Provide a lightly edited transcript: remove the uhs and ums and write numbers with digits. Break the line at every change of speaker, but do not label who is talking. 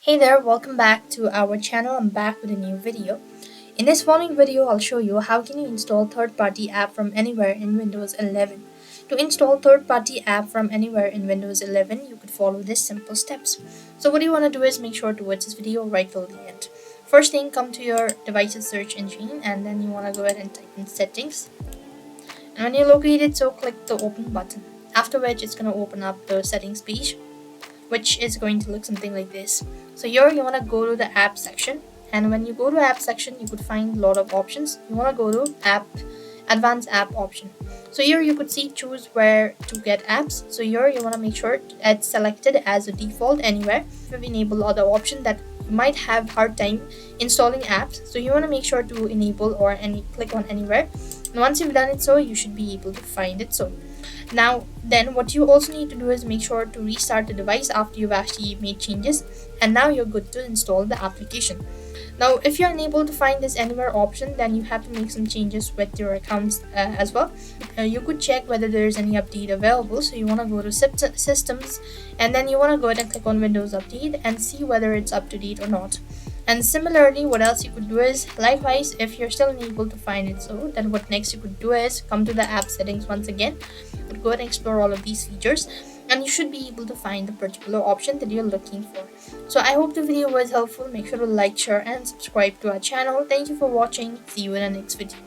Hey there, welcome back to our channel. I'm back with a new video. In this following video, I'll show you how can you install third-party app from anywhere in Windows 11. To install third-party app from anywhere in Windows 11, you could follow these simple steps. So what you want to do is make sure to watch this video right till the end. First thing, come to your device's search engine and then you want to go ahead and type in settings. And when you locate it, so click the open button. After which, it's going to open up the settings page, which is going to look something like this. So here you want to go to the app section, and when you go to app section you could find a lot of options. You want to go to advanced app option. So here you could see choose where to get apps. So here you want to make sure it's selected as a default anywhere. We've enabled other option that you might have hard time installing apps, so you want to make sure to enable or click on anywhere, and once you've done it so you should be able to find it. So now then what you also need to do is make sure to restart the device after you've actually made changes, and now you're good to install the application. Now if you're unable to find this anywhere option, then you have to make some changes with your accounts as well. You could check whether there's any update available. So you want to go to systems, and then you want to go ahead and click on Windows Update and see whether it's up to date or not. And similarly, what else you could do is, likewise, if you're still unable to find it, so then what next you could do is come to the app settings once again. Go ahead and explore all of these features, and you should be able to find the particular option that you're looking for. So I hope the video was helpful. Make sure to like, share, and subscribe to our channel. Thank you for watching. See you in the next video.